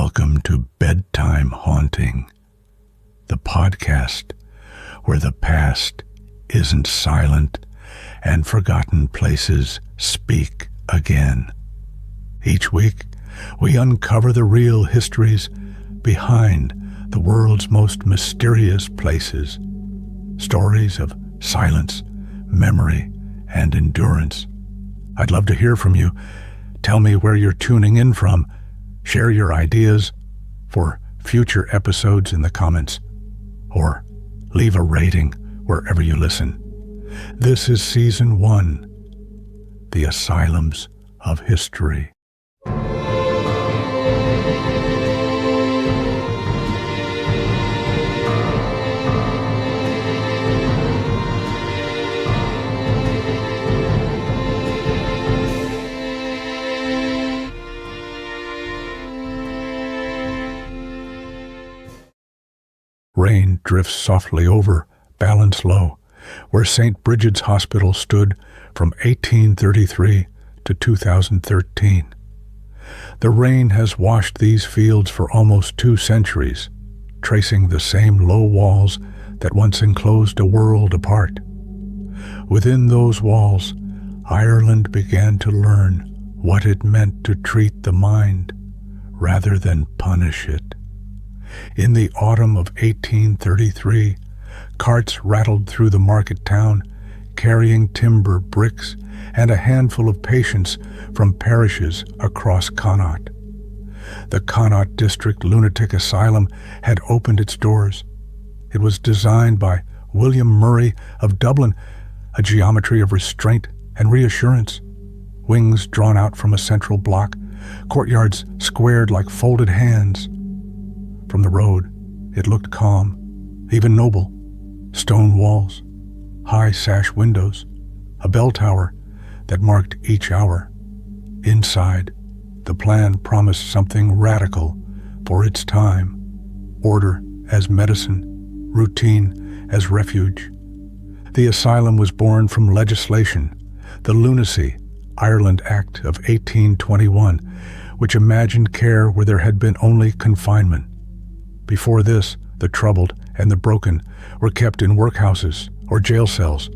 Welcome to Bedtime Haunting, the podcast where the past isn't silent and forgotten places speak again. Each week, we uncover the real histories behind the world's most mysterious places, stories of silence, memory, and endurance. I'd love to hear from you. Tell me where you're tuning in from. Share your ideas for future episodes in the comments, or leave a rating wherever you listen. This is Season 1, The Asylums of History. Rain drifts softly over Ballinasloe, where St Brigid's Hospital stood from 1833 to 2013. The rain has washed these fields for almost 2 centuries, tracing the same low walls that once enclosed a world apart. Within those walls, Ireland began to learn what it meant to treat the mind rather than punish it. In the autumn of 1833, carts rattled through the market town, carrying timber, bricks, and a handful of patients from parishes across Connaught. The Connaught District Lunatic Asylum had opened its doors. It was designed by William Murray of Dublin, a geometry of restraint and reassurance. Wings drawn out from a central block, courtyards squared like folded hands. From the road, it looked calm, even noble. Stone walls, high sash windows, a bell tower that marked each hour. Inside, the plan promised something radical for its time: order as medicine, routine as refuge. The asylum was born from legislation, the Lunacy Ireland Act of 1821, which imagined care where there had been only confinement. Before this, the troubled and the broken were kept in workhouses or jail cells,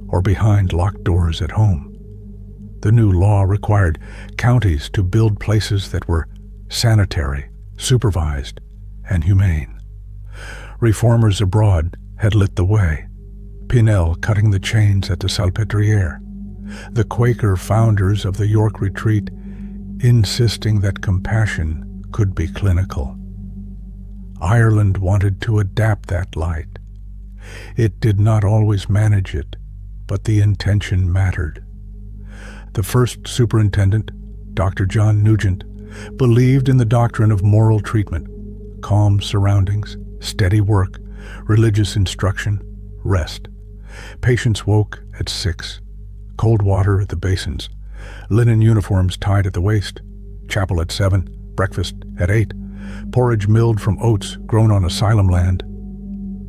or behind locked doors at home. The new law required counties to build places that were sanitary, supervised, and humane. Reformers abroad had lit the way, Pinel cutting the chains at the Salpêtrière, the Quaker founders of the York Retreat insisting that compassion could be clinical. Ireland wanted to adapt that light. It did not always manage it, but the intention mattered. The first superintendent, Dr. John Nugent, believed in the doctrine of moral treatment: calm surroundings, steady work, religious instruction, rest. Patients woke at 6, cold water at the basins, linen uniforms tied at the waist, chapel at 7, breakfast at 8, porridge milled from oats grown on asylum land.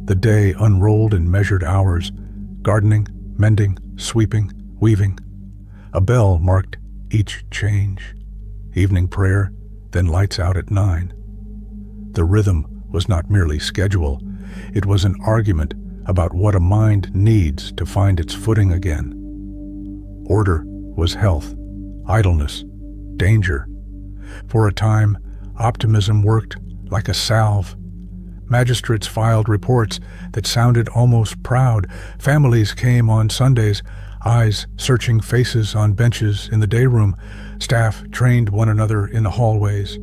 The day unrolled in measured hours: gardening, mending, sweeping, weaving. A bell marked each change. Evening prayer, then lights out at 9. The rhythm was not merely schedule. It was an argument about what a mind needs to find its footing again. Order was health, idleness, danger. For a time, optimism worked like a salve. Magistrates filed reports that sounded almost proud. Families came on Sundays, eyes searching faces on benches in the day room. Staff trained one another in the hallways.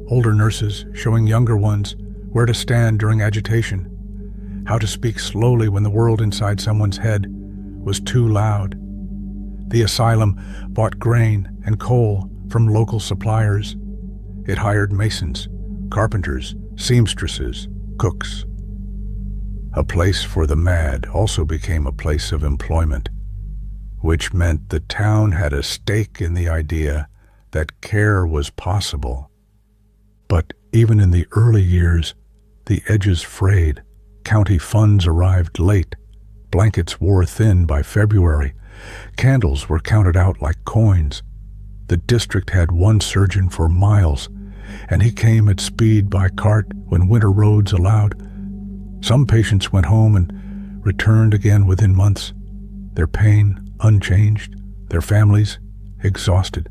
Older nurses showing younger ones where to stand during agitation, how to speak slowly when the world inside someone's head was too loud. The asylum bought grain and coal from local suppliers. It hired masons, carpenters, seamstresses, cooks. A place for the mad also became a place of employment, which meant the town had a stake in the idea that care was possible. But even in the early years, the edges frayed. County funds arrived late. Blankets wore thin by February. Candles were counted out like coins. The district had one surgeon for miles, and he came at speed by cart when winter roads allowed. Some patients went home and returned again within months, their pain unchanged, their families exhausted.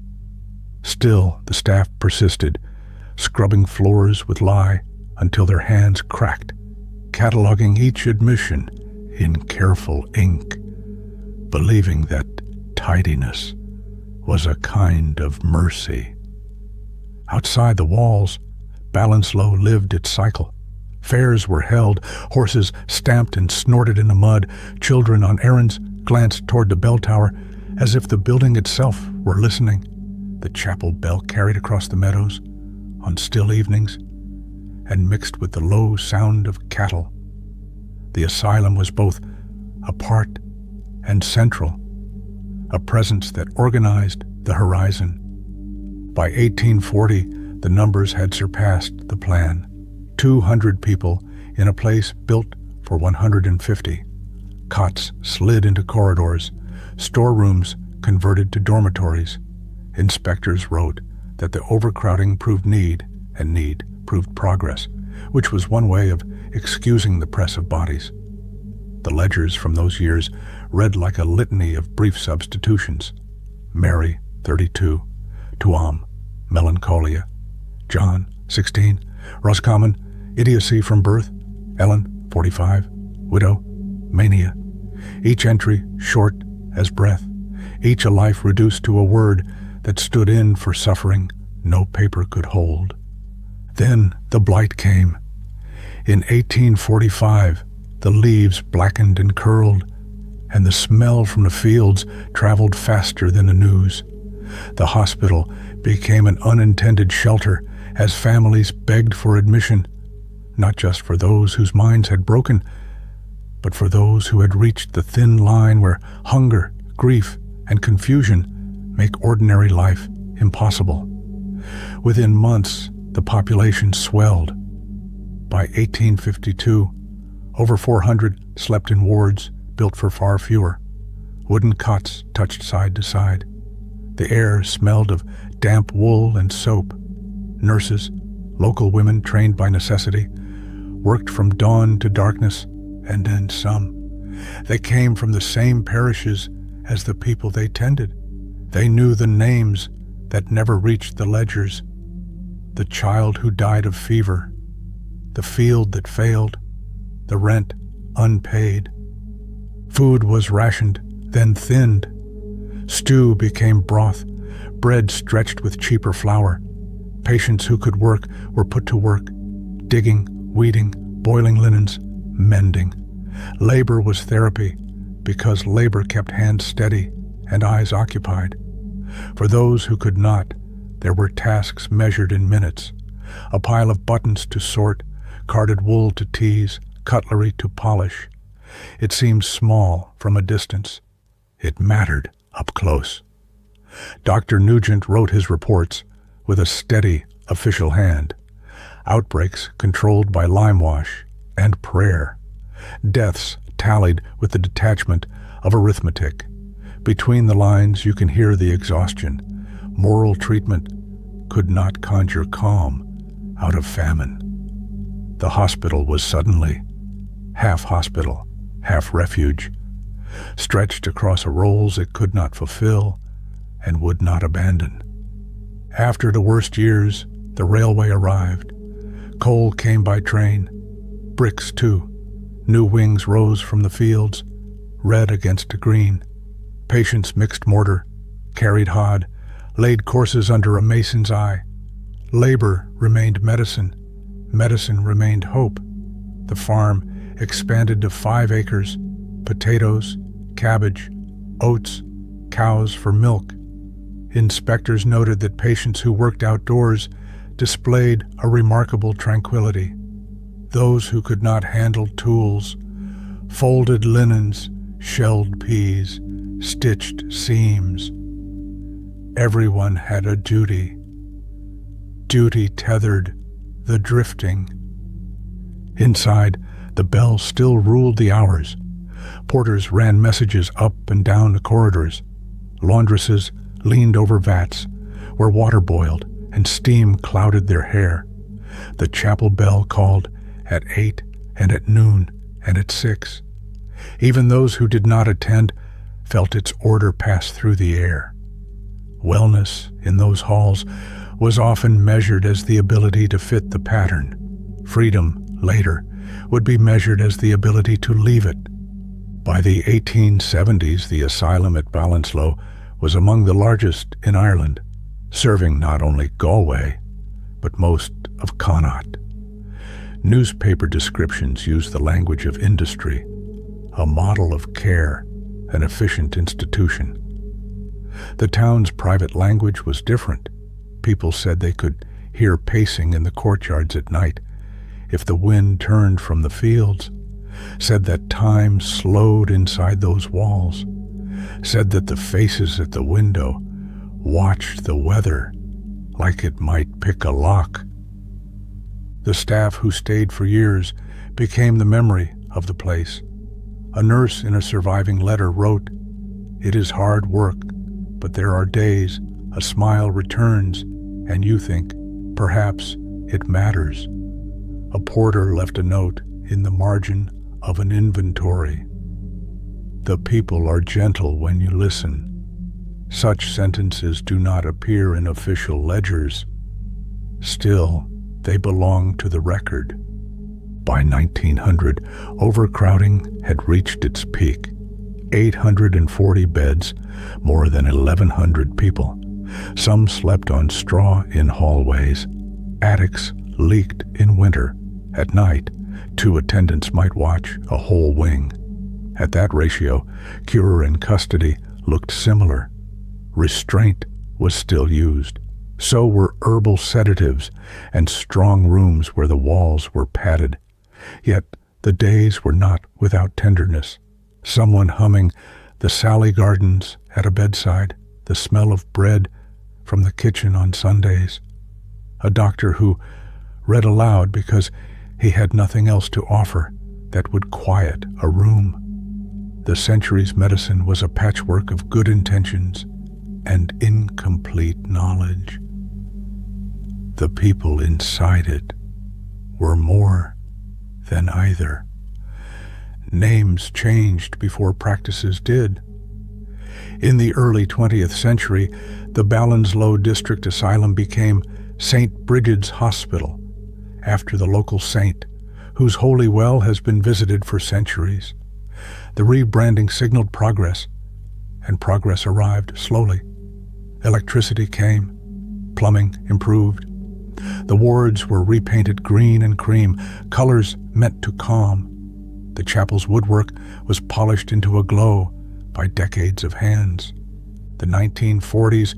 Still, the staff persisted, scrubbing floors with lye until their hands cracked, cataloging each admission in careful ink, believing that tidiness was a kind of mercy. Outside the walls, Ballinasloe lived its cycle. Fairs were held, horses stamped and snorted in the mud, children on errands glanced toward the bell tower as if the building itself were listening. The chapel bell carried across the meadows on still evenings and mixed with the low sound of cattle. The asylum was both apart and central, a presence that organized the horizon. By 1840, the numbers had surpassed the plan. 200 people in a place built for 150. Cots slid into corridors, storerooms converted to dormitories. Inspectors wrote that the overcrowding proved need, and need proved progress, which was one way of excusing the press of bodies. The ledgers from those years read like a litany of brief substitutions. Mary, 32, Tuam, melancholia. John, 16, Roscommon, idiocy from birth. Ellen, 45, widow, mania. Each entry short as breath, each a life reduced to a word that stood in for suffering no paper could hold. Then the blight came. In 1845, the leaves blackened and curled, and the smell from the fields traveled faster than the news. The hospital became an unintended shelter as families begged for admission, not just for those whose minds had broken, but for those who had reached the thin line where hunger, grief, and confusion make ordinary life impossible. Within months, the population swelled. By 1852, over 400 slept in wards built for far fewer. Wooden cots touched side to side. The air smelled of damp wool and soap. Nurses, local women trained by necessity, worked from dawn to darkness, and then some. They came from the same parishes as the people they tended. They knew the names that never reached the ledgers. The child who died of fever, the field that failed, the rent unpaid. Food was rationed, then thinned. Stew became broth, bread stretched with cheaper flour. Patients who could work were put to work, digging, weeding, boiling linens, mending. Labor was therapy because labor kept hands steady and eyes occupied. For those who could not, there were tasks measured in minutes. A pile of buttons to sort, carded wool to tease, cutlery to polish. It seemed small from a distance. It mattered up close. Dr. Nugent wrote his reports with a steady, official hand. Outbreaks controlled by limewash and prayer. Deaths tallied with the detachment of arithmetic. Between the lines you can hear the exhaustion. Moral treatment could not conjure calm out of famine. The hospital was suddenly half hospital, half refuge, stretched across roles it could not fulfill and would not abandon. After the worst years, the railway arrived. Coal came by train, bricks too. New wings rose from the fields, red against a green. Patients mixed mortar, carried hod, laid courses under a mason's eye. Labor remained medicine. Medicine remained hope. The farm expanded to 5 acres, potatoes, cabbage, oats, cows for milk. Inspectors noted that patients who worked outdoors displayed a remarkable tranquility. Those who could not handle tools, folded linens, shelled peas, stitched seams. Everyone had a duty. Duty tethered the drifting. Inside, the bell still ruled the hours. Porters ran messages up and down the corridors. Laundresses leaned over vats where water boiled and steam clouded their hair. The chapel bell called at 8 and at noon and at 6. Even those who did not attend felt its order pass through the air. Wellness in those halls was often measured as the ability to fit the pattern. Freedom, later, would be measured as the ability to leave it. By the 1870s, the asylum at Ballinasloe was among the largest in Ireland, serving not only Galway, but most of Connaught. Newspaper descriptions used the language of industry, a model of care, an efficient institution. The town's private language was different. People said they could hear pacing in the courtyards at night if the wind turned from the fields, said that time slowed inside those walls, said that the faces at the window watched the weather like it might pick a lock. The staff who stayed for years became the memory of the place. A nurse in a surviving letter wrote, "It is hard work, but there are days a smile returns and you think, perhaps it matters." A porter left a note in the margin of an inventory. "The people are gentle when you listen." Such sentences do not appear in official ledgers. Still, they belong to the record. By 1900, overcrowding had reached its peak. 840 beds, more than 1,100 people. Some slept on straw in hallways. Attics leaked in winter. At night, 2 attendants might watch a whole wing. At that ratio, cure and custody looked similar. Restraint was still used. So were herbal sedatives and strong rooms where the walls were padded. Yet the days were not without tenderness. Someone humming the Sally Gardens at a bedside, the smell of bread from the kitchen on Sundays. A doctor who read aloud because he had nothing else to offer that would quiet a room. The century's medicine was a patchwork of good intentions and incomplete knowledge. The people inside it were more than either. Names changed before practices did. In the early 20th century, the Ballinasloe District Asylum became St Brigid's Hospital, after the local saint, whose holy well has been visited for centuries. The rebranding signaled progress, and progress arrived slowly. Electricity came, plumbing improved. The wards were repainted green and cream, colors meant to calm. The chapel's woodwork was polished into a glow by decades of hands. The 1940s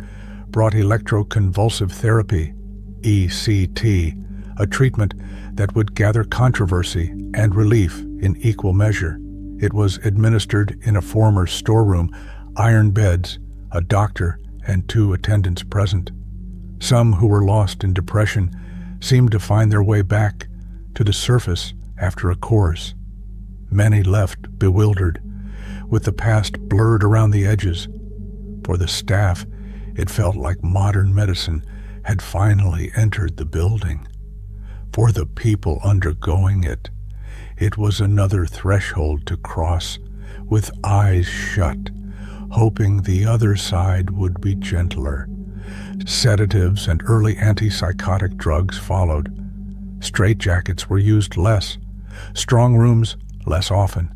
brought electroconvulsive therapy, ECT, a treatment that would gather controversy and relief in equal measure. It was administered in a former storeroom, iron beds, a doctor, and 2 attendants present. Some who were lost in depression seemed to find their way back to the surface after a course. Many left bewildered, with the past blurred around the edges. For the staff, it felt like modern medicine had finally entered the building. For the people undergoing it, it was another threshold to cross, with eyes shut, hoping the other side would be gentler. Sedatives and early antipsychotic drugs followed. Straitjackets were used less, strong rooms less often.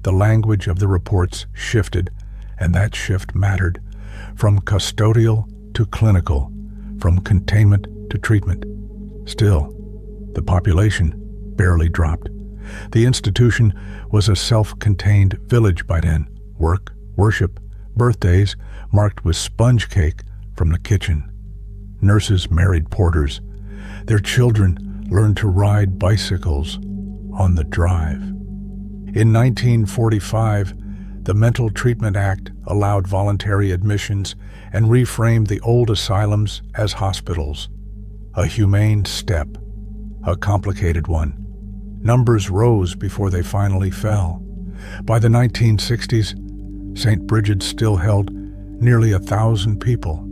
The language of the reports shifted, and that shift mattered, from custodial to clinical, from containment to treatment. Still, the population barely dropped. The institution was a self-contained village by then. Work, worship, birthdays marked with sponge cake from the kitchen. Nurses married porters. Their children learned to ride bicycles on the drive. In 1945, the Mental Treatment Act allowed voluntary admissions and reframed the old asylums as hospitals. A humane step, a complicated one. Numbers rose before they finally fell. By the 1960s, St Brigid still held nearly 1,000 people.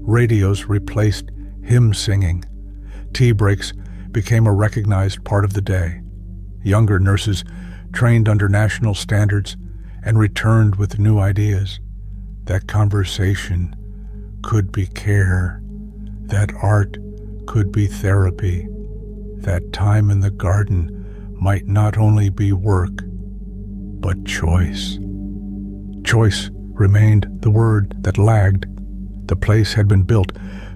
Radios replaced hymn singing. Tea breaks became a recognized part of the day. Younger nurses trained under national standards and returned with new ideas. That conversation could be care. That art could be therapy. That time in the garden might not only be work, but choice. Choice remained the word that lagged. The place had been built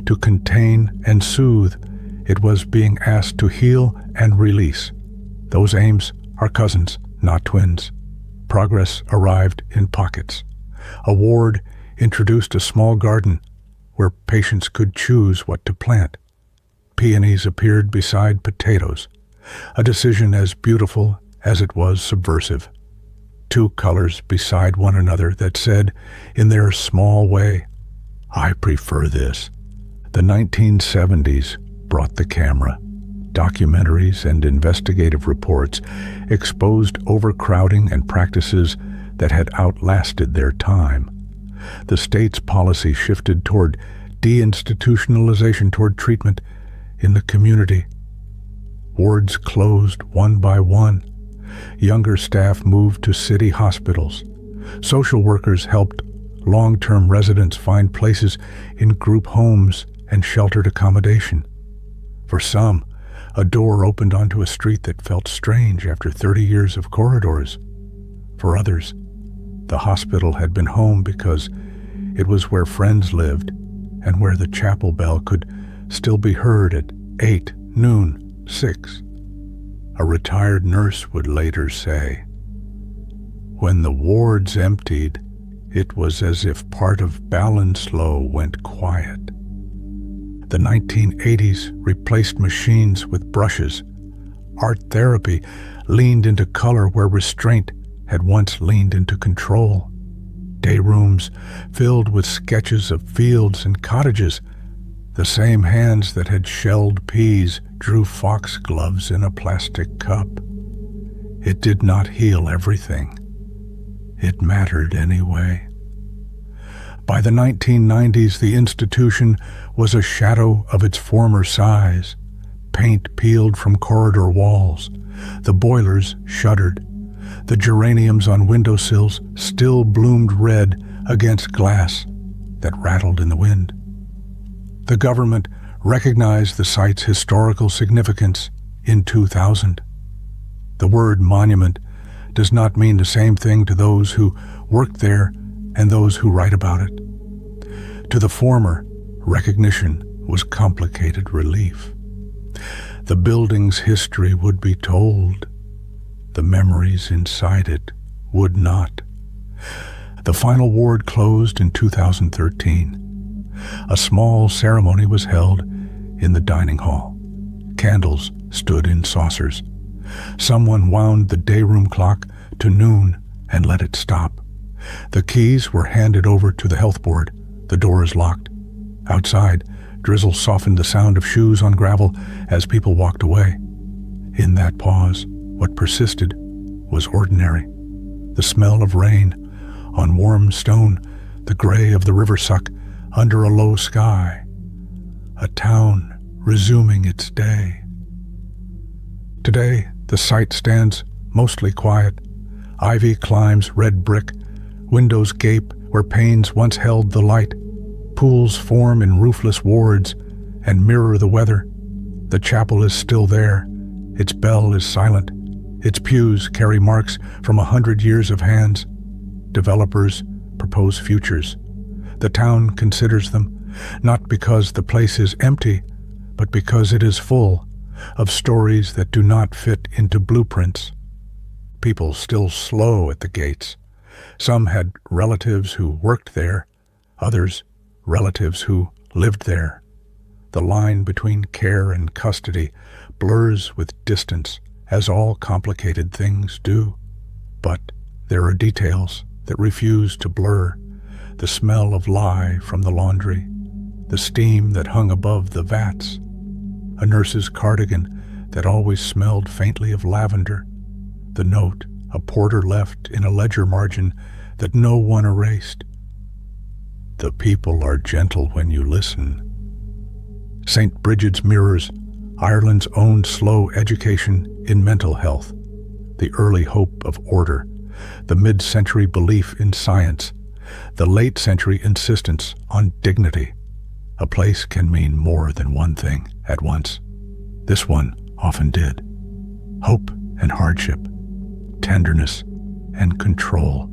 to contain and soothe. It was being asked to heal and release. Those aims are cousins, not twins. Progress arrived in pockets. A ward introduced a small garden where patients could choose what to plant. Peonies appeared beside potatoes, a decision as beautiful as it was subversive. Two colors beside one another that said, in their small way, "I prefer this." The 1970s brought the camera. Documentaries and investigative reports exposed overcrowding and practices that had outlasted their time. The state's policy shifted toward deinstitutionalization, toward treatment in the community. Wards closed one by one. Younger staff moved to city hospitals. Social workers helped long-term residents find places in group homes and sheltered accommodation. For some, a door opened onto a street that felt strange after 30 years of corridors. For others, the hospital had been home because it was where friends lived and where the chapel bell could still be heard at 8, noon, 6. A retired nurse would later say, "When the wards emptied, it was as if part of Ballinasloe went quiet." The 1980s replaced machines with brushes. Art therapy leaned into color where restraint had once leaned into control. Day rooms filled with sketches of fields and cottages. The same hands that had shelled peas drew foxgloves in a plastic cup. It did not heal everything. It mattered anyway. By the 1990s, the institution was a shadow of its former size. Paint peeled from corridor walls. The boilers shuddered. The geraniums on windowsills still bloomed red against glass that rattled in the wind. The government recognized the site's historical significance in 2000. The word monument does not mean the same thing to those who worked there and those who write about it. To the former, recognition was complicated relief. The building's history would be told. The memories inside it would not. The final ward closed in 2013. A small ceremony was held in the dining hall. Candles stood in saucers. Someone wound the dayroom clock to noon and let it stop. The keys were handed over to the health board. The door is locked. Outside, drizzle softened the sound of shoes on gravel as people walked away. In that pause, what persisted was ordinary. The smell of rain on warm stone, the gray of the river suck under a low sky. A town resuming its day. Today, the site stands mostly quiet. Ivy climbs red brick. Windows gape where panes once held the light. Pools form in roofless wards and mirror the weather. The chapel is still there. Its bell is silent. Its pews carry marks from 100 years of hands. Developers propose futures. The town considers them, not because the place is empty, but because it is full of stories that do not fit into blueprints. People still slow at the gates. Some had relatives who worked there, others relatives who lived there. The line between care and custody blurs with distance, as all complicated things do. But there are details that refuse to blur. The smell of lye from the laundry, the steam that hung above the vats, a nurse's cardigan that always smelled faintly of lavender, the note a porter left in a ledger margin that no one erased. The people are gentle when you listen. St Brigid's mirrors Ireland's own slow education in mental health, the early hope of order, the mid-century belief in science, the late-century insistence on dignity. A place can mean more than one thing at once. This one often did. Hope and hardship, tenderness and control,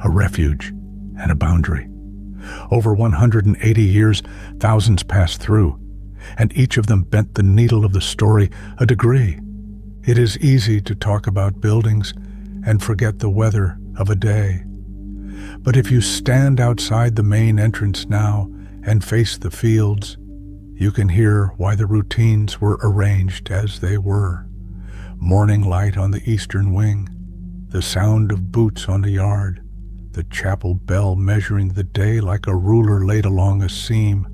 a refuge and a boundary. Over 180 years, thousands passed through, and each of them bent the needle of the story a degree. It is easy to talk about buildings and forget the weather of a day. But if you stand outside the main entrance now and face the fields, you can hear why the routines were arranged as they were. Morning light on the eastern wing, the sound of boots on the yard, the chapel bell measuring the day like a ruler laid along a seam,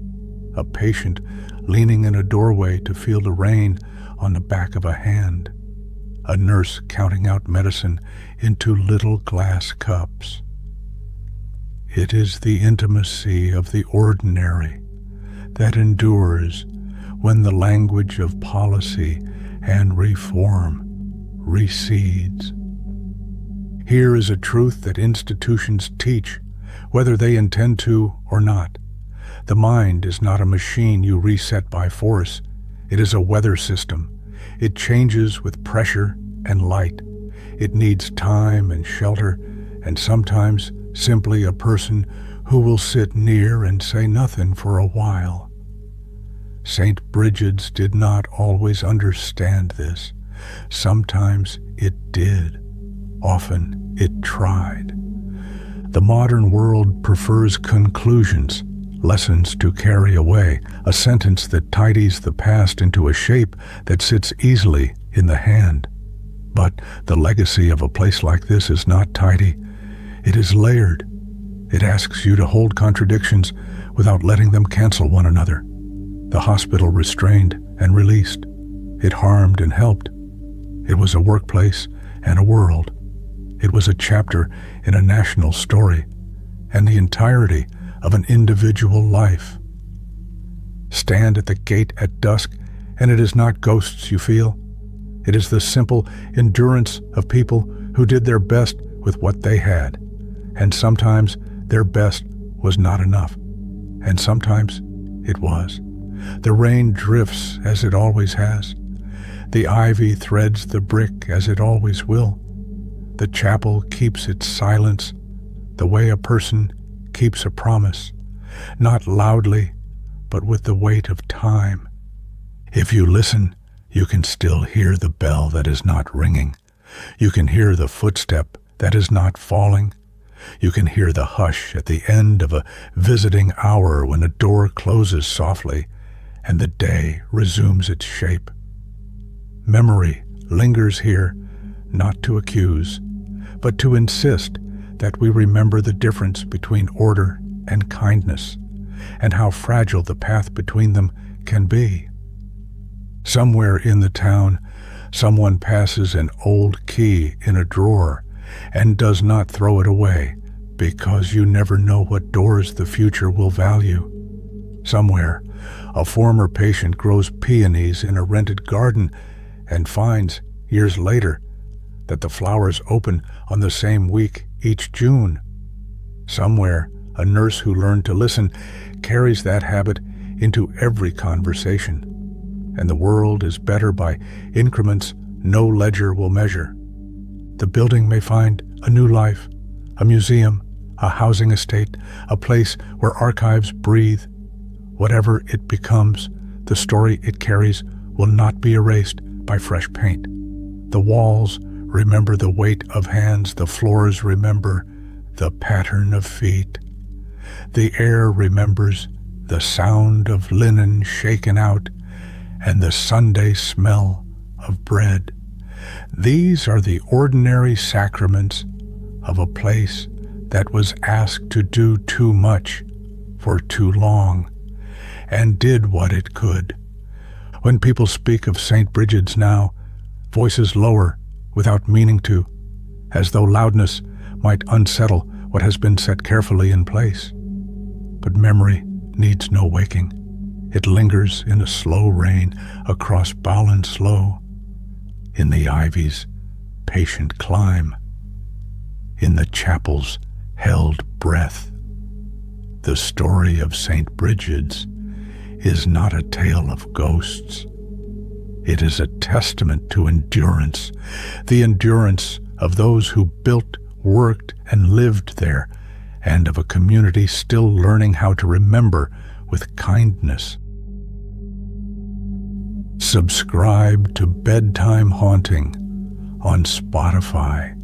a patient leaning in a doorway to feel the rain on the back of a hand, a nurse counting out medicine into little glass cups. It is the intimacy of the ordinary that endures when the language of policy and reform recedes. Here is a truth that institutions teach, whether they intend to or not. The mind is not a machine you reset by force. It is a weather system. It changes with pressure and light. It needs time and shelter, and sometimes simply a person who will sit near and say nothing for a while. St. Brigid's did not always understand this. Sometimes it did. Often it tried. The modern world prefers conclusions, lessons to carry away, a sentence that tidies the past into a shape that sits easily in the hand. But the legacy of a place like this is not tidy. It is layered. It asks you to hold contradictions without letting them cancel one another. The hospital restrained and released. It harmed and helped. It was a workplace and a world. It was a chapter in a national story and the entirety of an individual life. Stand at the gate at dusk, and it is not ghosts you feel. It is the simple endurance of people who did their best with what they had, and sometimes their best was not enough, and sometimes it was. The rain drifts as it always has. The ivy threads the brick as it always will. The chapel keeps its silence the way a person keeps a promise, not loudly, but with the weight of time. If you listen, you can still hear the bell that is not ringing. You can hear the footstep that is not falling. You can hear the hush at the end of a visiting hour when a door closes softly and the day resumes its shape. Memory lingers here, not to accuse, but to insist that we remember the difference between order and kindness, and how fragile the path between them can be. Somewhere in the town, someone passes an old key in a drawer and does not throw it away, because you never know what doors the future will value. Somewhere, a former patient grows peonies in a rented garden and finds, years later, that the flowers open on the same week each June. Somewhere, a nurse who learned to listen carries that habit into every conversation, and the world is better by increments no ledger will measure. The building may find a new life, a museum, a housing estate, a place where archives breathe. Whatever it becomes, the story it carries will not be erased by fresh paint. The walls remember the weight of hands, the floors remember the pattern of feet. The air remembers the sound of linen shaken out and the Sunday smell of bread. These are the ordinary sacraments of a place that was asked to do too much for too long and did what it could. When people speak of St. Brigid's now, voices lower without meaning to, as though loudness might unsettle what has been set carefully in place. But memory needs no waking. It lingers in a slow rain across Ballinasloe, in the ivy's patient climb, in the chapel's held breath. The story of St. Brigid's is not a tale of ghosts. It is a testament to endurance, the endurance of those who built, worked, and lived there, and of a community still learning how to remember with kindness. Subscribe to Bedtime Haunting on Spotify,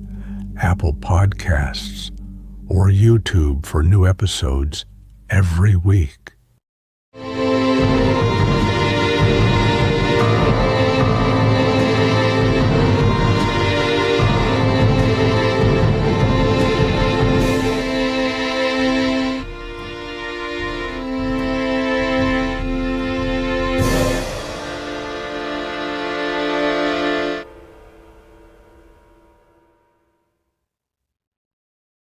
Apple Podcasts, or YouTube for new episodes every week.